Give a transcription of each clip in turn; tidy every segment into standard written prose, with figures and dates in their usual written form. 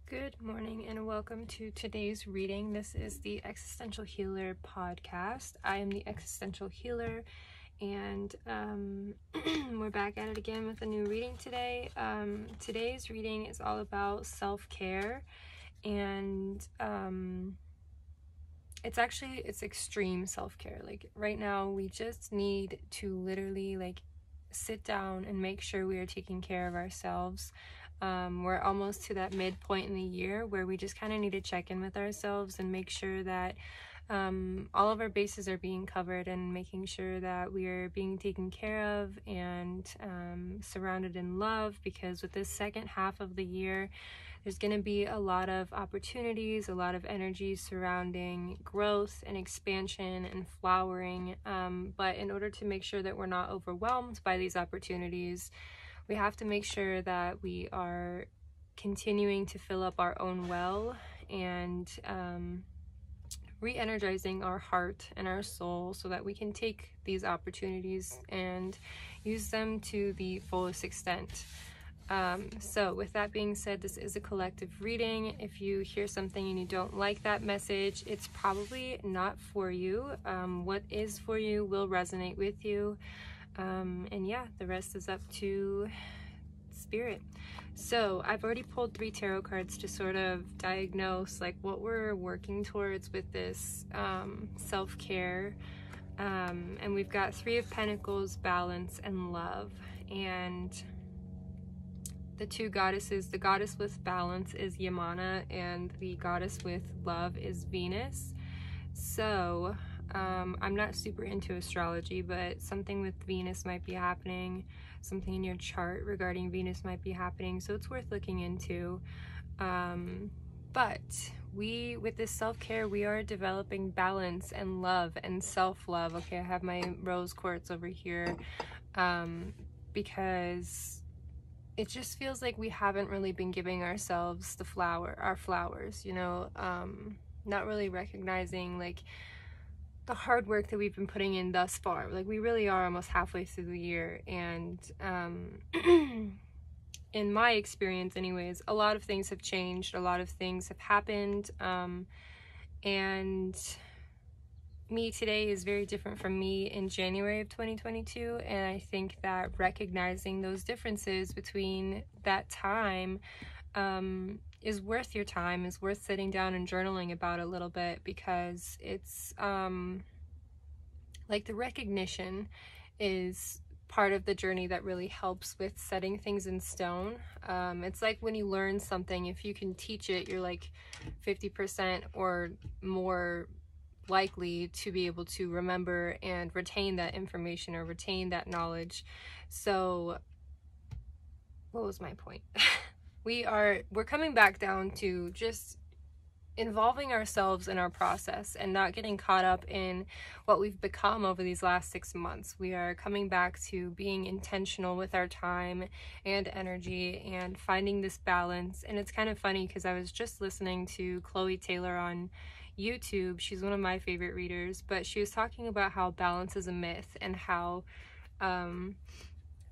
Good morning and welcome to today's reading. This is the Existential Healer podcast. I am the Existential Healer and we're back at it again with a new reading today. Today's reading is all about self-care and it's extreme self-care. Like right now we just need to literally sit down and make sure we are taking care of ourselves. We're almost to that midpoint in the year where we just kind of need to check in with ourselves and make sure that all of our bases are being covered and making sure that we are being taken care of and surrounded in love, because with this second half of the year there's going to be a lot of opportunities, a lot of energy surrounding growth and expansion and flowering, but in order to make sure that we're not overwhelmed by these opportunities, we have to make sure that we are continuing to fill up our own well and re-energizing our heart and our soul so that we can take these opportunities and use them to the fullest extent. So with that being said, this is a collective reading. If you hear something and you don't like that message, it's probably not for you. What is for you will resonate with you. And yeah, the rest is up to spirit. So I've already pulled 3 tarot cards to sort of diagnose what we're working towards with this self-care. And we've got 3 of Pentacles, balance, and love. And the 2 goddesses, the goddess with balance is Yamana and the goddess with love is Venus. So I'm not super into astrology, but something with Venus might be happening. Something in your chart regarding Venus might be happening. So it's worth looking into. But with this self-care, we are developing balance and love and self-love. Okay, I have my rose quartz over here because it just feels like we haven't really been giving ourselves our flowers, not really recognizing the hard work that we've been putting in thus far. We really are almost halfway through the year, and in my experience anyways, a lot of things have changed, a lot of things have happened, and me today is very different from me in January of 2022, and I think that recognizing those differences between that time is worth your time, is worth sitting down and journaling about a little bit, because it's the recognition is part of the journey that really helps with setting things in stone. It's like when you learn something, if you can teach it, you're 50% or more likely to be able to remember and retain that information or retain that knowledge. So what was my point? We're coming back down to just involving ourselves in our process and not getting caught up in what we've become over these last 6 months. We are coming back to being intentional with our time and energy and finding this balance. And it's kind of funny because I was just listening to Chloe Taylor on YouTube. She's one of my favorite readers, but she was talking about how balance is a myth and how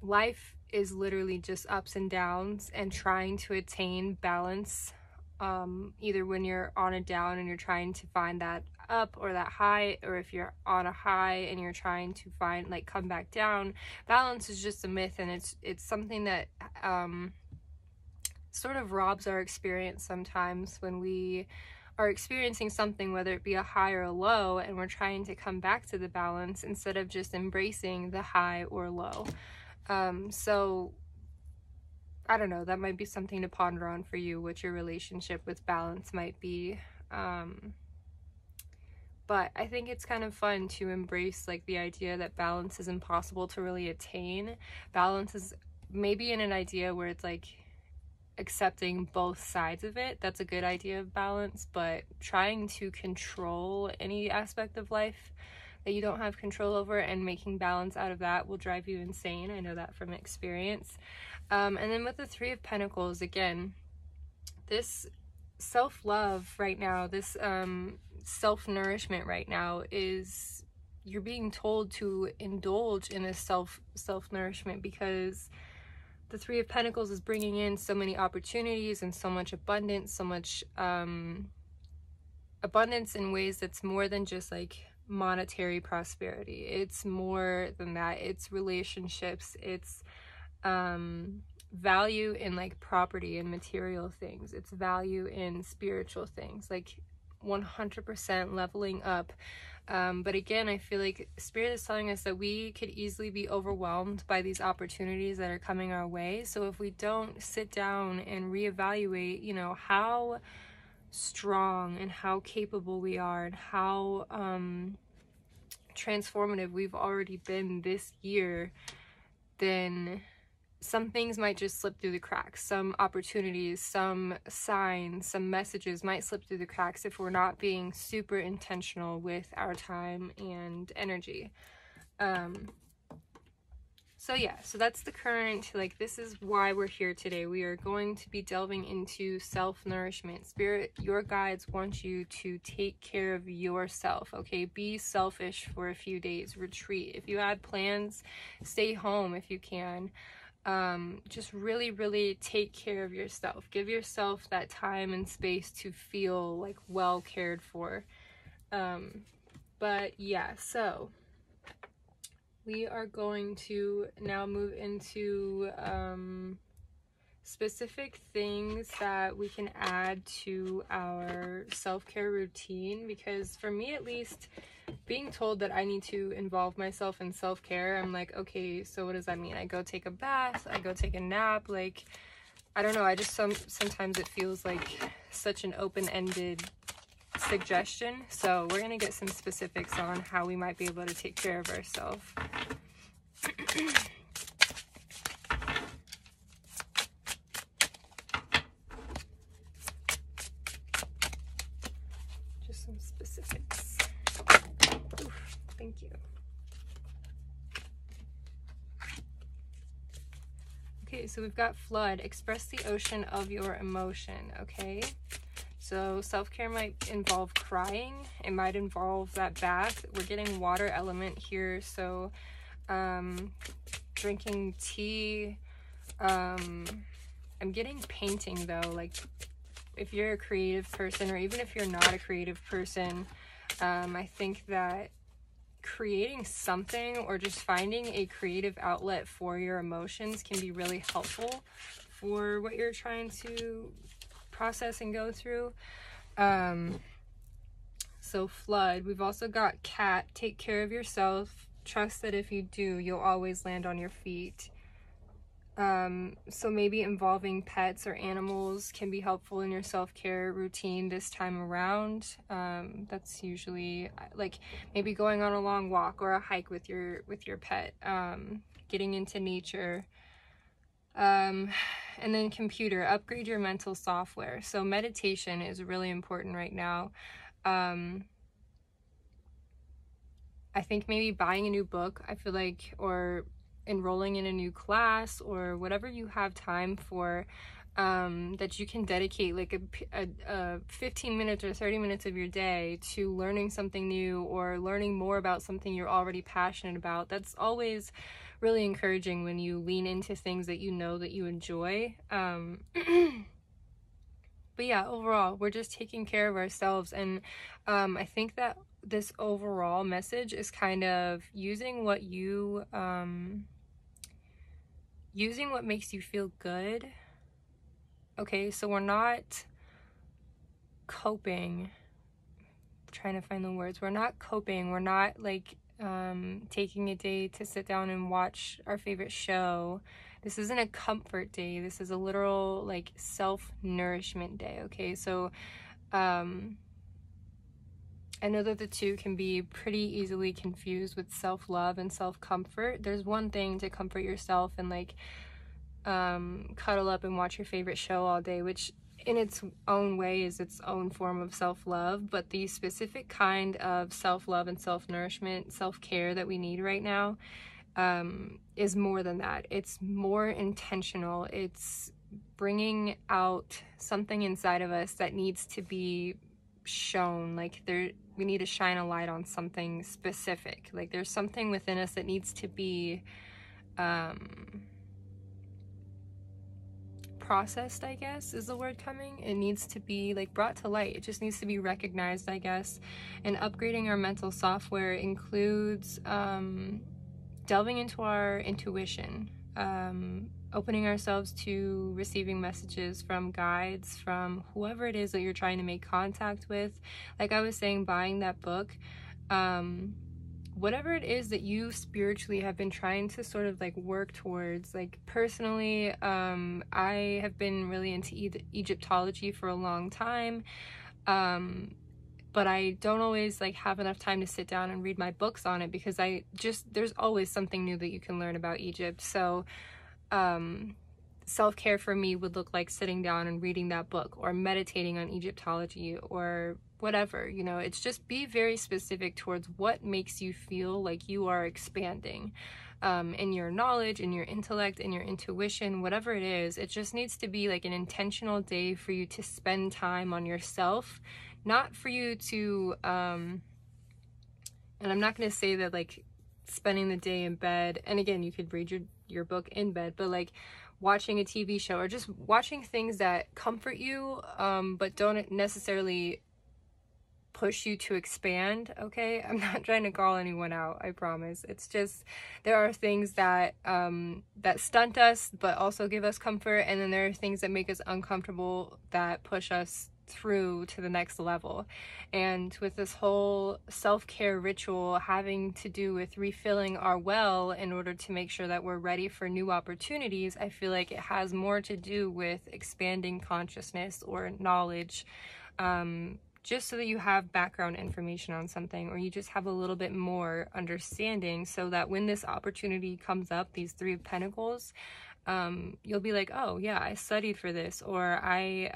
life is literally just ups and downs, and trying to attain balance, either when you're on a down and you're trying to find that up or that high, or if you're on a high and you're trying to find come back down. Balance is just a myth, and it's something that sort of robs our experience sometimes when we are experiencing something, whether it be a high or a low, and we're trying to come back to the balance instead of just embracing the high or low. So I don't know, that might be something to ponder on for you, what your relationship with balance might be. But I think it's kind of fun to embrace the idea that balance is impossible to really attain. Balance is maybe in an idea where it's accepting both sides of it. That's a good idea of balance, but trying to control any aspect of life that you don't have control over and making balance out of that will drive you insane. I know that from experience. And then with the 3 of Pentacles, again, this self-love right now, this self-nourishment right now is, you're being told to indulge in this self-nourishment, because the Three of Pentacles is bringing in so many opportunities and so much abundance, so much abundance in ways that's more than just like monetary prosperity. It's more than that. It's relationships, it's value in like property and material things, it's value in spiritual things, like 100% leveling up. But again, I feel like Spirit is telling us that we could easily be overwhelmed by these opportunities that are coming our way. So if we don't sit down and reevaluate, you know, how strong and how capable we are and how transformative we've already been this year, then some things might just slip through the cracks. Some opportunities, some signs, some messages might slip through the cracks if we're not being super intentional with our time and energy. So yeah, so that's the current, like, this is why we're here today. We are going to be delving into self-nourishment. Spirit, your guides want you to take care of yourself, okay? Be selfish for a few days. Retreat. If you had plans, stay home if you can. Just really, really take care of yourself. Give yourself that time and space to feel like well cared for. But yeah, so we are going to now move into specific things that we can add to our self-care routine, because for me at least, being told that I need to involve myself in self-care, I'm like, okay, so what does that mean? I go take a bath, I go take a nap, like, I don't know, I just sometimes it feels like such an open-ended suggestion. So we're gonna get some specifics on how we might be able to take care of ourselves. Just some specifics. Oof, thank you. Okay, so we've got flood. Express the ocean of your emotion, okay? So self-care might involve crying. It might involve that bath. We're getting water element here, so drinking tea. I'm getting painting though, like if you're a creative person, or even if you're not a creative person, I think that creating something or just finding a creative outlet for your emotions can be really helpful for what you're trying to process and go through. So flood. We've also got cat. Take care of yourself. Trust that if you do, you'll always land on your feet. So maybe involving pets or animals can be helpful in your self-care routine this time around. That's usually like maybe going on a long walk or a hike with your pet, getting into nature. And then computer, upgrade your mental software. So meditation is really important right now. I think maybe buying a new book, I feel like, or enrolling in a new class, or whatever you have time for, that you can dedicate like a 15 minutes or 30 minutes of your day to learning something new or learning more about something you're already passionate about. That's always really encouraging when you lean into things that you know that you enjoy. But yeah, overall, we're just taking care of ourselves. And I think that this overall message is kind of using what you, using what makes you feel good. Okay, so we're not coping. I'm trying to find the words. We're not coping. We're not like taking a day to sit down and watch our favorite show. This isn't a comfort day. This is a literal like self-nourishment day. Okay, so I know that the two can be pretty easily confused with self-love and self-comfort. There's one thing to comfort yourself and like cuddle up and watch your favorite show all day, which in its own way is its own form of self-love, but the specific kind of self-love and self-nourishment, self-care that we need right now is more than that. It's more intentional. It's bringing out something inside of us that needs to be shown. Like we need to shine a light on something specific. Like there's something within us that needs to be processed, I guess is the word coming. It needs to be like brought to light. It just needs to be recognized, I guess. And upgrading our mental software includes delving into our intuition, opening ourselves to receiving messages from guides, from whoever it is that you're trying to make contact with. Like I was saying, buying that book, whatever it is that you spiritually have been trying to sort of like work towards. Like personally, I have been really into Egyptology for a long time, but I don't always like have enough time to sit down and read my books on it, because there's always something new that you can learn about Egypt. So self-care for me would look like sitting down and reading that book, or meditating on Egyptology, or whatever, you know. It's just be very specific towards what makes you feel like you are expanding in your knowledge, in your intellect, in your intuition, whatever it is. It just needs to be like an intentional day for you to spend time on yourself, not for you to and I'm not going to say that like spending the day in bed, and again, you could read your book in bed, but like watching a TV show, or just watching things that comfort you, but don't necessarily push you to expand. Okay, I'm not trying to call anyone out, I promise. It's just there are things that that stunt us but also give us comfort, and then there are things that make us uncomfortable that push us through to the next level. And with this whole self-care ritual having to do with refilling our well in order to make sure that we're ready for new opportunities, I feel like it has more to do with expanding consciousness or knowledge, just so that you have background information on something, or you just have a little bit more understanding, so that when this opportunity comes up, these Three of Pentacles, you'll be like, oh yeah, I studied for this, or I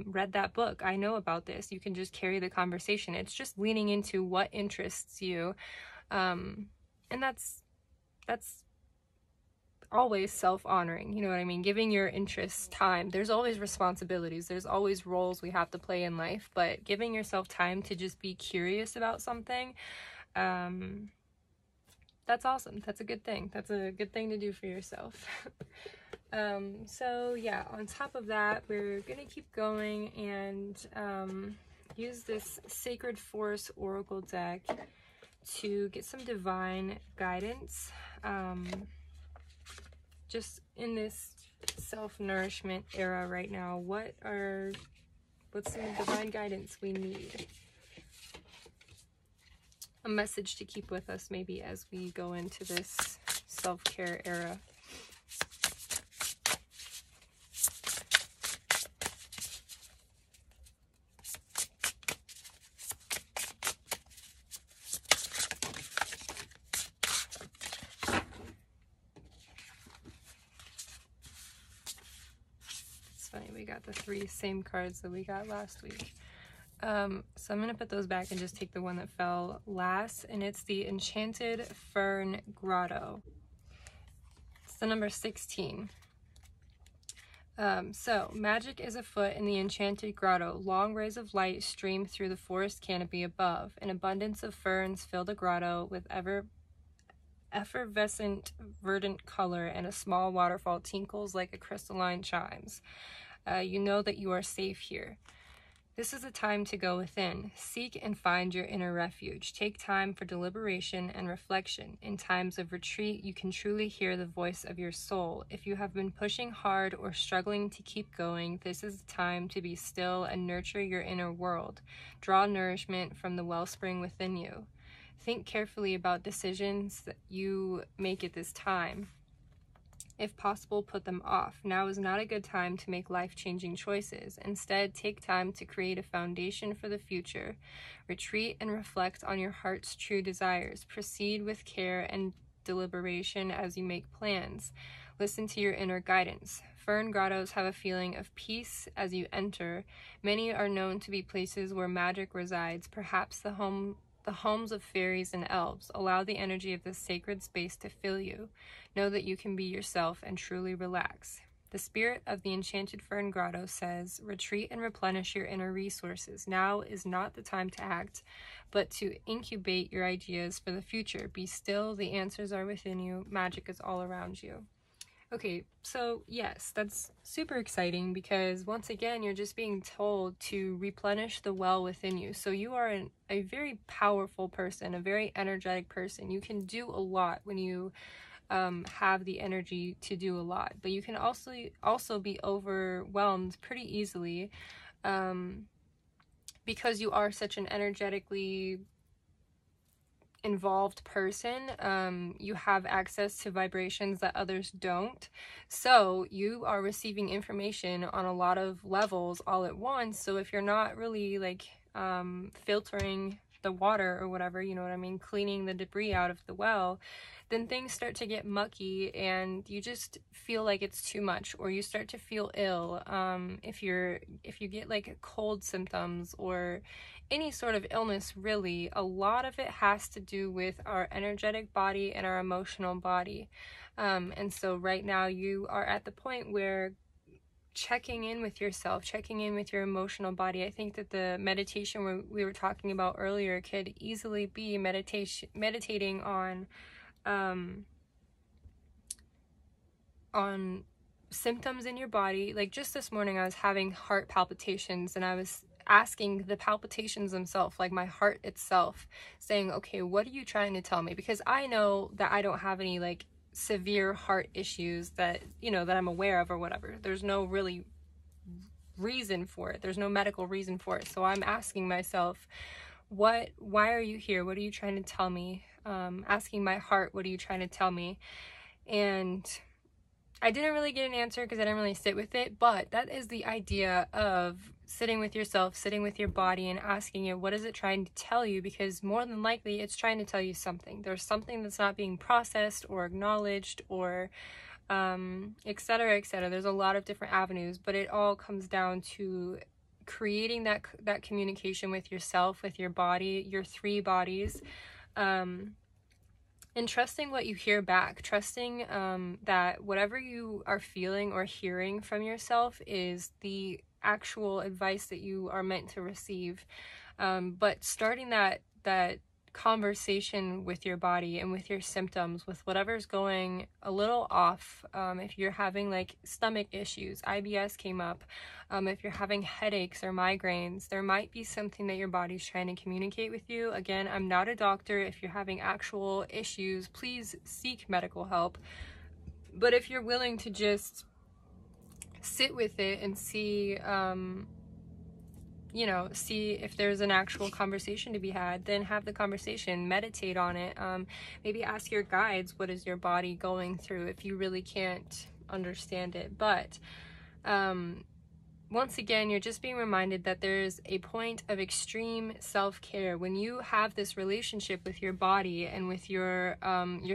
read that book, I know about this. You can just carry the conversation. It's just leaning into what interests you, and that's always self-honoring, you know what I mean? Giving your interests time. There's always responsibilities, there's always roles we have to play in life, but giving yourself time to just be curious about something, that's awesome. That's a good thing. That's a good thing to do for yourself. So yeah, on top of that, we're gonna keep going and use this Sacred Force Oracle deck to get some divine guidance, just in this self-nourishment era right now. What's some divine guidance we need? A message to keep with us maybe as we go into this self-care era. It's funny, we got the three same cards that we got last week. So I'm going to put those back and just take the one that fell last, and it's the Enchanted Fern Grotto. It's the number 16. So, magic is afoot in the Enchanted Grotto. Long rays of light stream through the forest canopy above. An abundance of ferns fill the grotto with effervescent verdant color, and a small waterfall tinkles like a crystalline chimes. You know that you are safe here. This is a time to go within. Seek and find your inner refuge. Take time for deliberation and reflection. In times of retreat, you can truly hear the voice of your soul. If you have been pushing hard or struggling to keep going, this is the time to be still and nurture your inner world. Draw nourishment from the wellspring within you. Think carefully about decisions that you make at this time. If possible, put them off. Now is not a good time to make life-changing choices. Instead, take time to create a foundation for the future. Retreat and reflect on your heart's true desires. Proceed with care and deliberation as you make plans. Listen to your inner guidance. Fern grottos have a feeling of peace as you enter. Many are known to be places where magic resides, perhaps the homes of fairies and elves. Allow the energy of this sacred space to fill you. Know that you can be yourself and truly relax. The spirit of the Enchanted Fern Grotto says, retreat and replenish your inner resources. Now is not the time to act, but to incubate your ideas for the future. Be still, the answers are within you. Magic is all around you. Okay, so yes, that's super exciting because once again, you're just being told to replenish the well within you. So you are a very powerful person, a very energetic person. You can do a lot when you have the energy to do a lot, but you can also be overwhelmed pretty easily because you are such an energetically involved person. You have access to vibrations that others don't, so you are receiving information on a lot of levels all at once. So if you're not really like filtering the water or whatever, you know what I mean, cleaning the debris out of the well, then things start to get mucky and you just feel like it's too much, or you start to feel ill. If you get like cold symptoms or any sort of illness, really, a lot of it has to do with our energetic body and our emotional body. And so right now you are at the point where checking in with yourself, checking in with your emotional body. I think that the meditation we were talking about earlier could easily be meditating on symptoms in your body. Like just this morning I was having heart palpitations and I was asking the palpitations themselves, like my heart itself, saying, okay, what are you trying to tell me? Because I know that I don't have any like severe heart issues that, you know, that I'm aware of or whatever. There's no really reason for it. There's no medical reason for it. So I'm asking myself, why are you here? What are you trying to tell me? Asking my heart, what are you trying to tell me? And I didn't really get an answer because I didn't really sit with it, but that is the idea of sitting with yourself, sitting with your body and asking it, what is it trying to tell you? Because more than likely it's trying to tell you something. There's something that's not being processed or acknowledged or etc., etc. There's a lot of different avenues, but it all comes down to creating that communication with yourself, with your body, your three bodies, and trusting what you hear back, trusting that whatever you are feeling or hearing from yourself is the actual advice that you are meant to receive. But starting that conversation with your body and with your symptoms, with whatever's going a little off. If you're having like stomach issues, IBS came up. If you're having headaches or migraines, there might be something that your body's trying to communicate with you. Again, I'm not a doctor. If you're having actual issues, please seek medical help. But if you're willing to just sit with it and see, see if there's an actual conversation to be had, then have the conversation, meditate on it. Maybe ask your guides, what is your body going through, if you really can't understand it. But once again, you're just being reminded that there's a point of extreme self-care when you have this relationship with your body and with your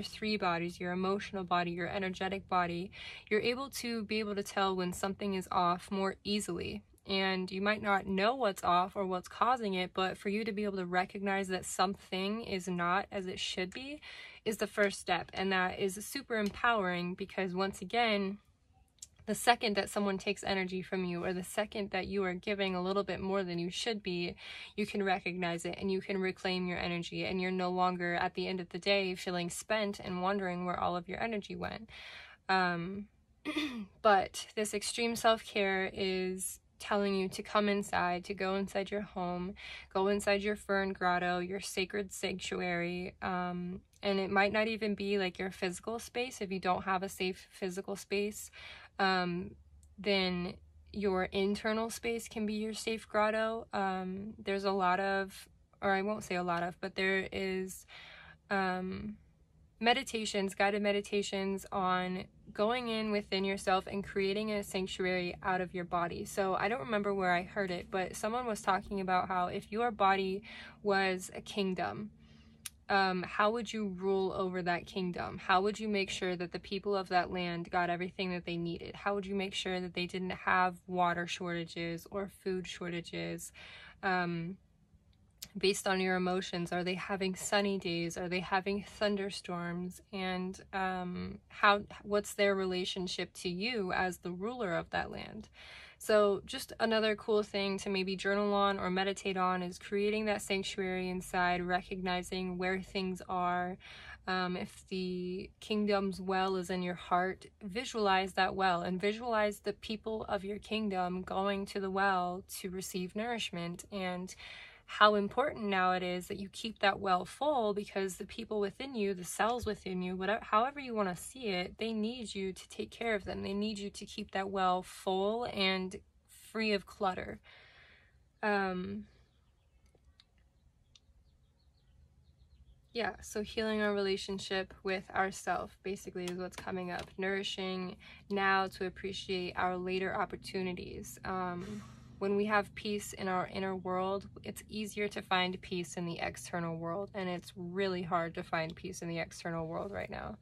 three bodies, your emotional body, your energetic body. You're able to tell when something is off more easily. And you might not know what's off or what's causing it, but for you to be able to recognize that something is not as it should be is the first step. And that is super empowering because, once again, the second that someone takes energy from you, or the second that you are giving a little bit more than you should be, you can recognize it and you can reclaim your energy, and you're no longer at the end of the day feeling spent and wondering where all of your energy went. But this extreme self-care is telling you to come inside, to go inside your home, go inside your fern grotto, your sacred sanctuary. And it might not even be like your physical space. If you don't have a safe physical space, then your internal space can be your safe grotto. There's a lot of, or I won't say a lot of, but there is meditations, guided meditations on going in within yourself and creating a sanctuary out of your body. So I don't remember where I heard it, but someone was talking about how if your body was a kingdom, how would you rule over that kingdom? How would you make sure that the people of that land got everything that they needed? How would you make sure that they didn't have water shortages or food shortages? Based on your emotions, are they having sunny days? Are they having thunderstorms? And what's their relationship to you as the ruler of that land? So just another cool thing to maybe journal on or meditate on is creating that sanctuary inside, recognizing where things are, If the kingdom's well is in your heart, visualize that well and visualize the people of your kingdom going to the well to receive nourishment, and how important now it is that you keep that well full, because the people within you, the cells within you, whatever, however you want to see it, they need you to take care of them. They need you to keep that well full and free of clutter. Yeah, so healing our relationship with ourself basically is what's coming up. Nourishing now to appreciate our later opportunities. When we have peace in our inner world, it's easier to find peace in the external world, and it's really hard to find peace in the external world right now.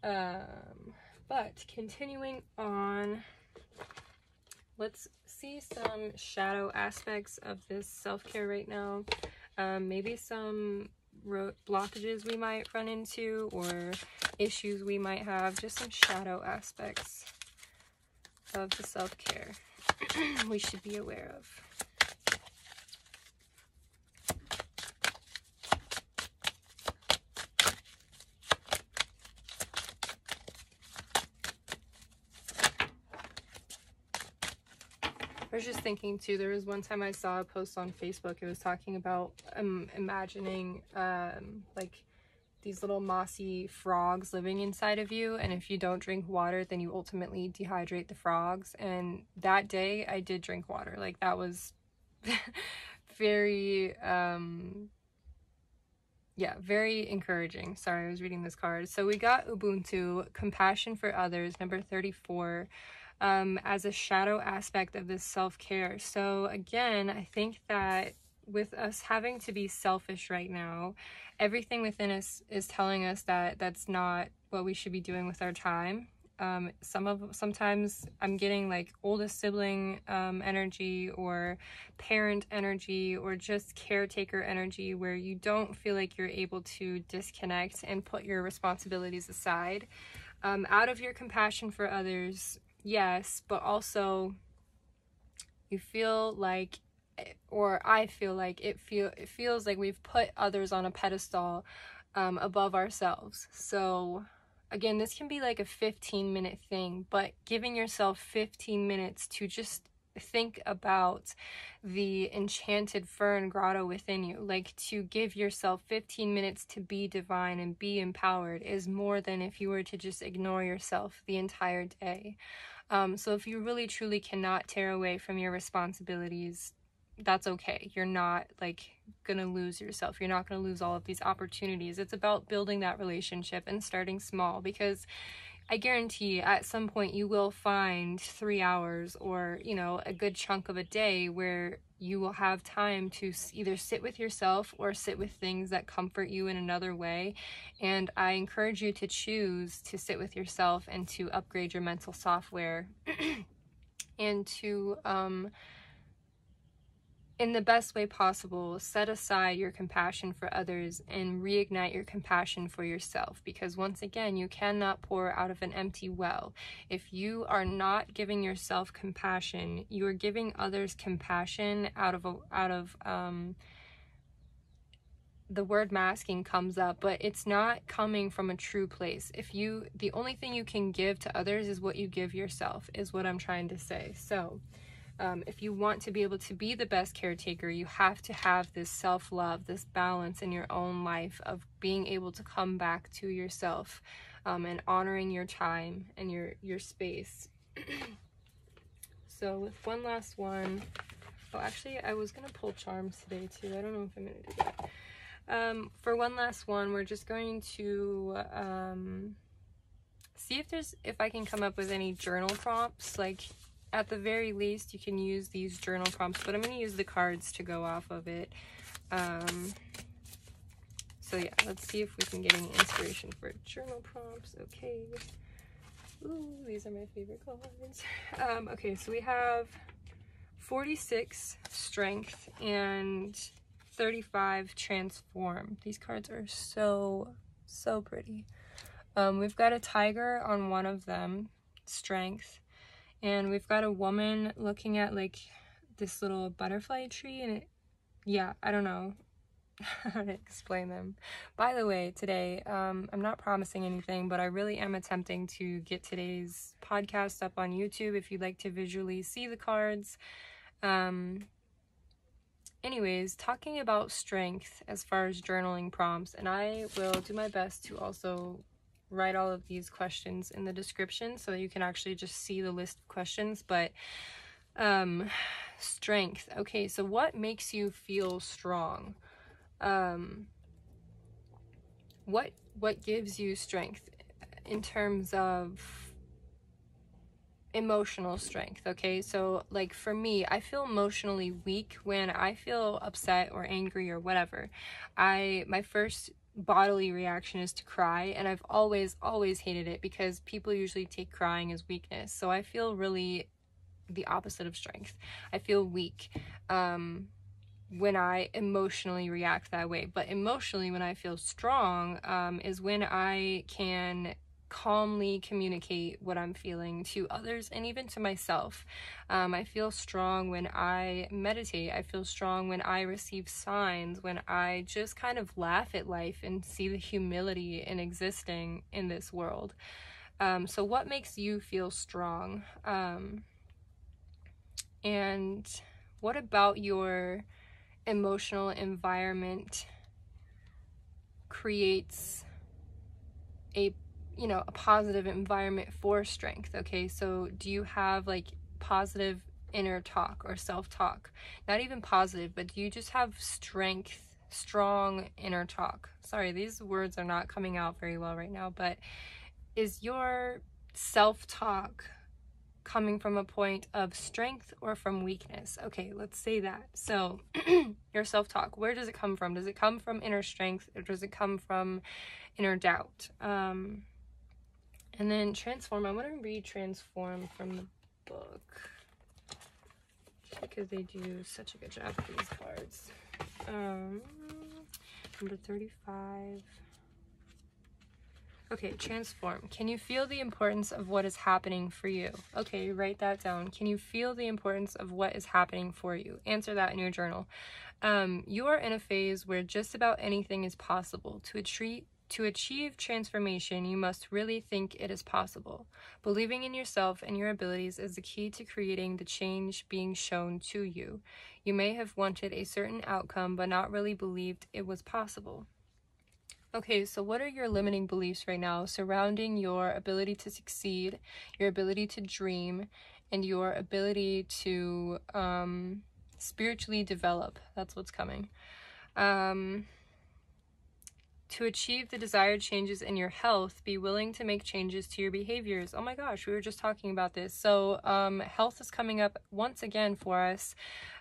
But continuing on, let's see some shadow aspects of this self-care right now. Maybe some blockages we might run into, or issues we might have, just some shadow aspects of the self-care we should be aware of. I was just thinking too, there was one time I saw a post on Facebook, it was talking about imagining like these little mossy frogs living inside of you, and if you don't drink water, then you ultimately dehydrate the frogs. And that day I did drink water. Like, that was very yeah, very encouraging. Sorry, I was reading this card. So we got Ubuntu, compassion for others, number 34, as a shadow aspect of this self-care. So again, I think that with us having to be selfish right now, everything within us is telling us that that's not what we should be doing with our time. Sometimes I'm getting like oldest sibling energy, or parent energy, or just caretaker energy, where you don't feel like you're able to disconnect and put your responsibilities aside. Out of your compassion for others, yes, but also you feel like, or I feel like it feels like we've put others on a pedestal above ourselves. So again, this can be like a 15-minute thing, but giving yourself 15 minutes to just think about the enchanted fern grotto within you, like to give yourself 15 minutes to be divine and be empowered, is more than if you were to just ignore yourself the entire day. So if you really truly cannot tear away from your responsibilities, that's okay. You're not like gonna lose yourself. You're not gonna lose all of these opportunities. It's about building that relationship and starting small, because I guarantee at some point you will find 3 hours, or, you know, a good chunk of a day where you will have time to either sit with yourself or sit with things that comfort you in another way. And I encourage you to choose to sit with yourself and to upgrade your mental software and to in the best way possible, set aside your compassion for others and reignite your compassion for yourself. Because once again, you cannot pour out of an empty well. If you are not giving yourself compassion, you are giving others compassion out of the word masking comes up, but it's not coming from a true place. The only thing you can give to others is what you give yourself, is what I'm trying to say. So if you want to be able to be the best caretaker, you have to have this self-love, this balance in your own life of being able to come back to yourself and honoring your time and your space. So with one last one, actually I was going to pull charms today too. I don't know if I'm going to do that. For one last one, we're just going to see if I can come up with any journal prompts. Like, at the very least, you can use these journal prompts, but I'm going to use the cards to go off of it. So yeah, let's see if we can get any inspiration for journal prompts. Okay. Ooh, these are my favorite cards. Okay, so we have 46 strength and 35 transform. These cards are so pretty. We've got a tiger on one of them, strength. And we've got a woman looking at like this little butterfly tree, and yeah, I don't know. how to explain them. By the way, today, I'm not promising anything, but I really am attempting to get today's podcast up on YouTube if you'd like to visually see the cards. Anyways, talking about strength as far as journaling prompts, and I will do my best to also write all of these questions in the description so that you can actually just see the list of questions. But strength. Okay, so what makes you feel strong? What gives you strength in terms of emotional strength? Okay, so like for me, I feel emotionally weak when I feel upset or angry or whatever. My first bodily reaction is to cry, and I've always hated it because people usually take crying as weakness. So I feel really the opposite of strength. I feel weak when I emotionally react that way. But emotionally, when I feel strong, is when I can calmly communicate what I'm feeling to others and even to myself. I feel strong when I meditate. I feel strong when I receive signs, when I just kind of laugh at life and see the humility in existing in this world. So what makes you feel strong? And what about your emotional environment creates a positive environment for strength? Okay, so do you have like positive inner talk or self-talk? Not even positive, but do you just have strong inner talk? Sorry, these words are not coming out very well right now, but is your self-talk coming from a point of strength or from weakness? Okay, let's say that. So your self-talk, where does it come from? Does it come from inner strength, or does it come from inner doubt? And then transform. I want to read transform from the book because they do such a good job with these cards. Number 35. Okay, transform. Can you feel the importance of what is happening for you? Okay, write that down. Can you feel the importance of what is happening for you? Answer that in your journal. You are in a phase where just about anything is possible. To achieve transformation, you must really think it is possible. Believing in yourself and your abilities is the key to creating the change being shown to you. You may have wanted a certain outcome, but not really believed it was possible. Okay, so what are your limiting beliefs right now surrounding your ability to succeed, your ability to dream, and your ability to spiritually develop? That's what's coming. To achieve the desired changes in your health, be willing to make changes to your behaviors. Oh my gosh, we were just talking about this. So health is coming up once again for us.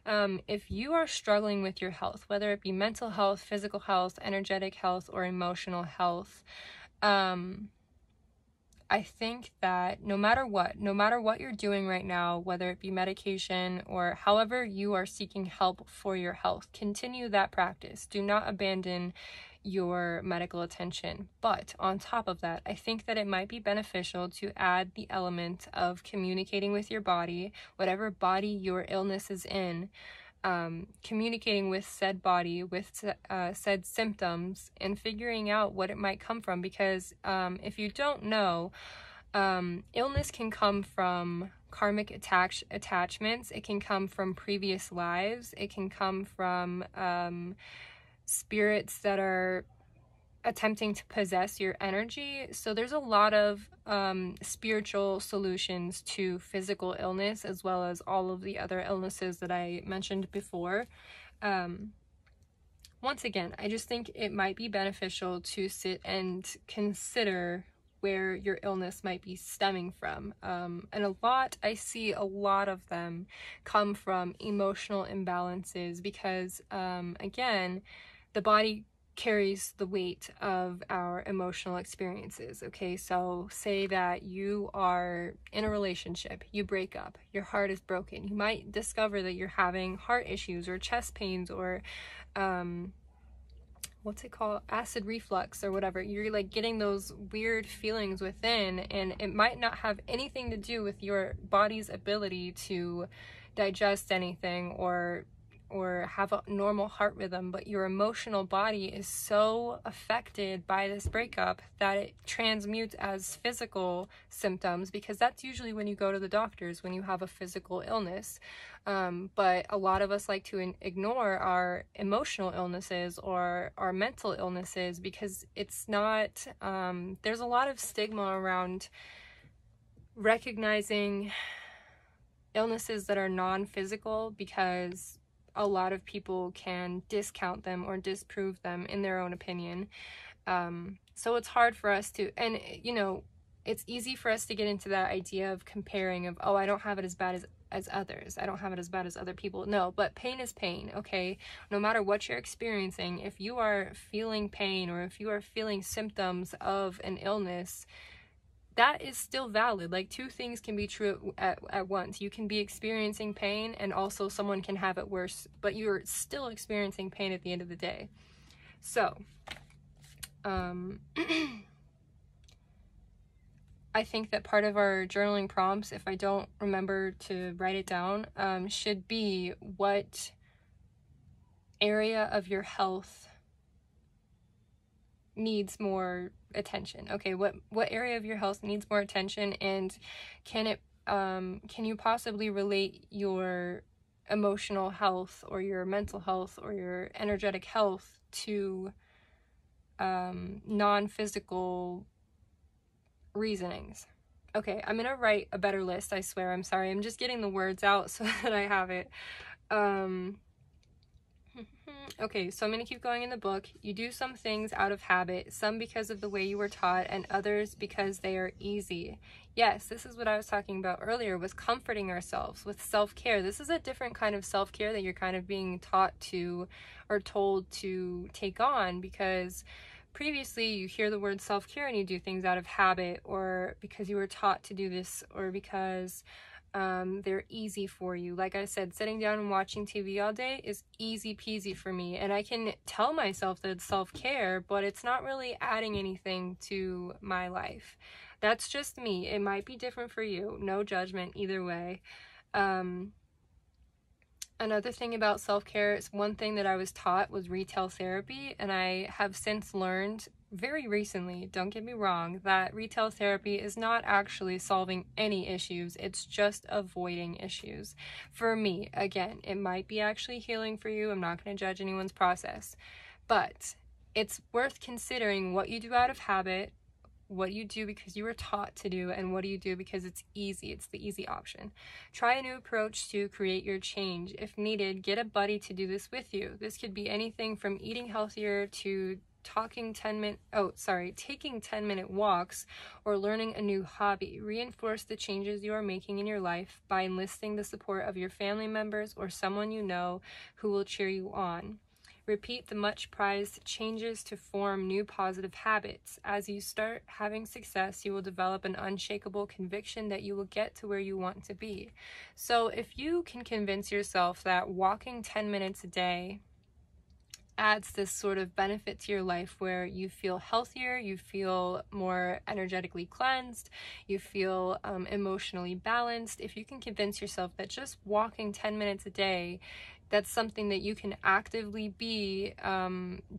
If you are struggling with your health, whether it be mental health, physical health, energetic health, or emotional health, I think that no matter what you're doing right now, whether it be medication or however you are seeking help for your health, continue that practice. Do not abandon your medical attention. But on top of that, I think that it might be beneficial to add the element of communicating with your body, whatever body your illness is in, communicating with said body, with said symptoms, and figuring out what it might come from. Because if you don't know, illness can come from karmic attachments. It can come from previous lives. It can come from spirits that are attempting to possess your energy. So there's a lot of spiritual solutions to physical illness, as well as all of the other illnesses that I mentioned before. Once again, I just think it might be beneficial to sit and consider where your illness might be stemming from. And I see a lot of them come from emotional imbalances because, again, the body carries the weight of our emotional experiences. Okay, so say that you are in a relationship, you break up, your heart is broken. You might discover that you're having heart issues or chest pains or what's it called, acid reflux or whatever. You're like getting those weird feelings within, and it might not have anything to do with your body's ability to digest anything or or have a normal heart rhythm, but your emotional body is so affected by this breakup that it transmutes as physical symptoms, because that's usually when you go to the doctors when you have a physical illness. But a lot of us like to ignore our emotional illnesses or our mental illnesses because it's not, there's a lot of stigma around recognizing illnesses that are non-physical, because a lot of people can discount them or disprove them in their own opinion. So it's hard for us to, and you know, it's easy for us to get into that idea of comparing of, oh, I don't have it as bad as others. I don't have it as bad as other people. No, but pain is pain, okay? No matter what you're experiencing, if you are feeling pain or if you are feeling symptoms of an illness, that is still valid. Like, two things can be true at once. You can be experiencing pain and also someone can have it worse, but you're still experiencing pain at the end of the day. So, I think that part of our journaling prompts, if I don't remember to write it down, should be what area of your health needs more attention. Okay, what area of your health needs more attention, and can you possibly relate your emotional health or your mental health or your energetic health to non-physical reasonings? Okay, I'm gonna write a better list, I swear. I'm sorry, I'm just getting the words out so that I have it. Okay, so I'm going to keep going in the book. You do some things out of habit, some because of the way you were taught, and others because they are easy. Yes, this is what I was talking about earlier with comforting ourselves, with self-care. This is a different kind of self-care that you're kind of being taught to or told to take on, because previously you hear the word self-care and you do things out of habit, or because you were taught to do this, or because they're easy for you. Like I said, sitting down and watching TV all day is easy peasy for me, and I can tell myself that it's self-care, but it's not really adding anything to my life. That's just me. It might be different for you. No judgment either way. Another thing about self-care is, one thing that I was taught was retail therapy, and I have since learned very recently, don't get me wrong, that retail therapy is not actually solving any issues. It's just avoiding issues. For me, again, it might be actually healing for you. I'm not going to judge anyone's process, but it's worth considering what you do out of habit, what you do because you were taught to do, and what do you do because it's easy. It's the easy option. Try a new approach to create your change. If needed, get a buddy to do this with you. This could be anything from eating healthier to taking 10-minute walks, or learning a new hobby. Reinforce the changes you are making in your life by enlisting the support of your family members or someone you know who will cheer you on. Repeat the much prized changes to form new positive habits. As you start having success, you will develop an unshakable conviction that you will get to where you want to be. So if you can convince yourself that walking 10 minutes a day adds this sort of benefit to your life where you feel healthier, you feel more energetically cleansed, you feel emotionally balanced, if you can convince yourself that just walking 10 minutes a day, that's something that you can actively be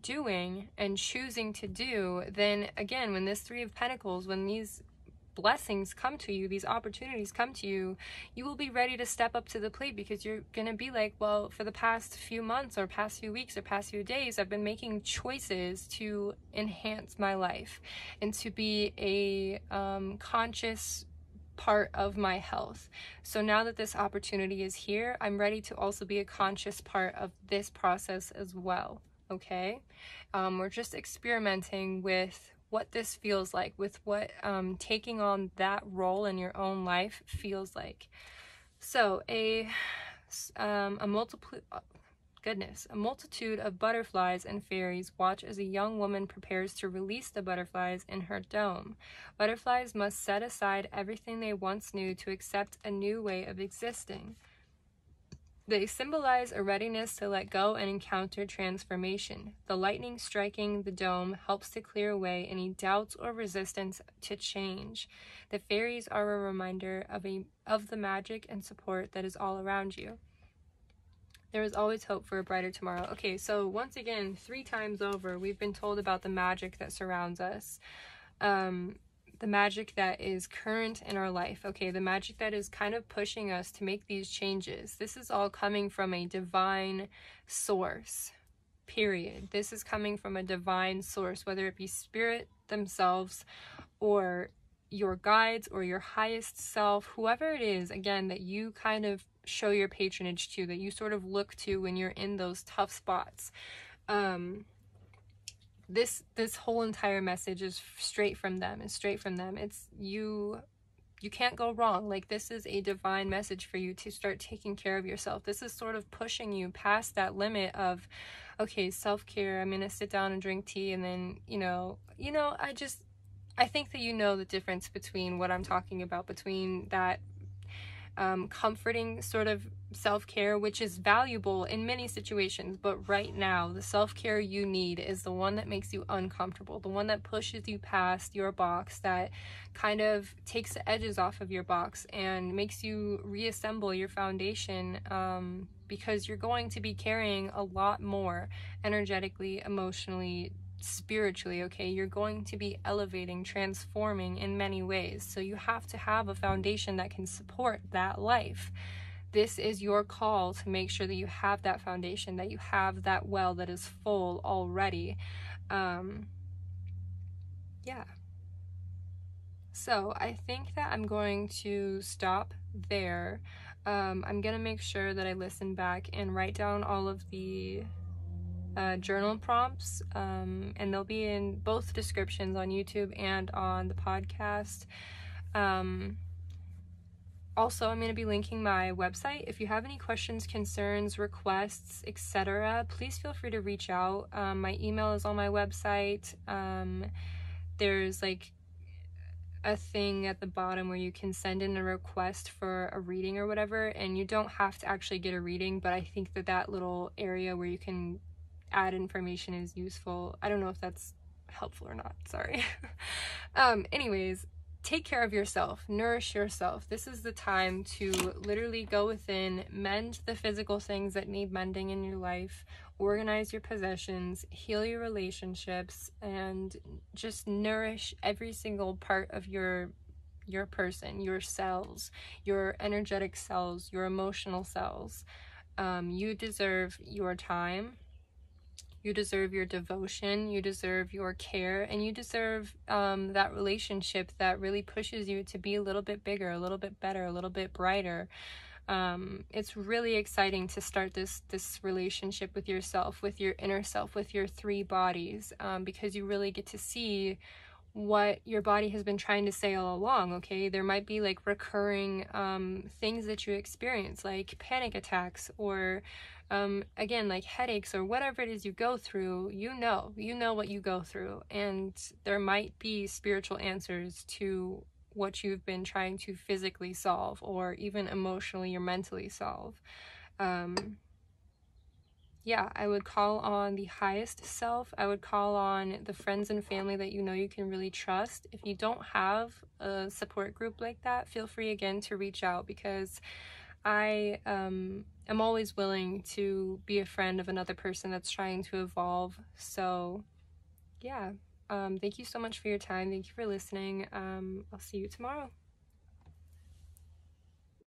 doing and choosing to do, then again, when this Three of Pentacles, when these blessings come to you, these opportunities come to you, you will be ready to step up to the plate, because you're gonna be like, well, for the past few months or past few weeks or past few days, I've been making choices to enhance my life and to be a conscious part of my health. So now that this opportunity is here, I'm ready to also be a conscious part of this process as well. Okay, we're just experimenting with what this feels like, with what taking on that role in your own life feels like. So a multitude of butterflies and fairies watch as a young woman prepares to release the butterflies in her dome. Butterflies must set aside everything they once knew to accept a new way of existing. They symbolize a readiness to let go and encounter transformation. The lightning striking the dome helps to clear away any doubts or resistance to change. The fairies are a reminder of the magic and support that is all around you. There is always hope for a brighter tomorrow. Okay, so once again, 3 times over, we've been told about the magic that surrounds us. The magic that is current in our life. Okay, the magic that is kind of pushing us to make these changes. This is all coming from a divine source, period. This is coming from a divine source, whether it be spirit themselves or your guides or your highest self, whoever it is, again, that you kind of show your patronage to, that you sort of look to when you're in those tough spots. This whole entire message is straight from them. It's you can't go wrong. Like, this is a divine message for you to start taking care of yourself. This is sort of pushing you past that limit of, okay, self-care, I'm gonna sit down and drink tea, and then I think that you know the difference between what I'm talking about, between that comforting sort of self-care, which is valuable in many situations, but right now the self-care you need is the one that makes you uncomfortable, the one that pushes you past your box, that kind of takes the edges off of your box and makes you reassemble your foundation, because you're going to be carrying a lot more energetically, emotionally, spiritually. Okay, you're going to be elevating, transforming in many ways, so you have to have a foundation that can support that life. This is your call to make sure that you have that foundation, that you have that well that is full already. Yeah, so I think that I'm going to stop there. I'm gonna make sure that I listen back and write down all of the journal prompts, and they'll be in both descriptions on YouTube and on the podcast. Also, I'm going to be linking my website. If you have any questions, concerns, requests, etc., please feel free to reach out. My email is on my website. There's like a thing at the bottom where you can send in a request for a reading or whatever, and you don't have to actually get a reading, but I think that little area where you can add information is useful. I don't know if that's helpful or not, sorry. Anyways, take care of yourself, nourish yourself. This is the time to literally go within, mend the physical things that need mending in your life, organize your possessions, heal your relationships, and just nourish every single part of your person, your cells, your energetic cells, your emotional cells. You deserve your time. You deserve your devotion, you deserve your care, and you deserve that relationship that really pushes you to be a little bit bigger, a little bit better, a little bit brighter. It's really exciting to start this relationship with yourself, with your inner self, with your 3 bodies, because you really get to see what your body has been trying to say all along. Okay, there might be like recurring things that you experience, like panic attacks, or again, like headaches, or whatever it is you go through. You know what you go through, and there might be spiritual answers to what you've been trying to physically solve, or even emotionally or mentally solve. Yeah, I would call on the highest self. I would call on the friends and family that you know you can really trust. If you don't have a support group like that, feel free again to reach out, because I am always willing to be a friend of another person that's trying to evolve. So yeah, thank you so much for your time. Thank you for listening. I'll see you tomorrow.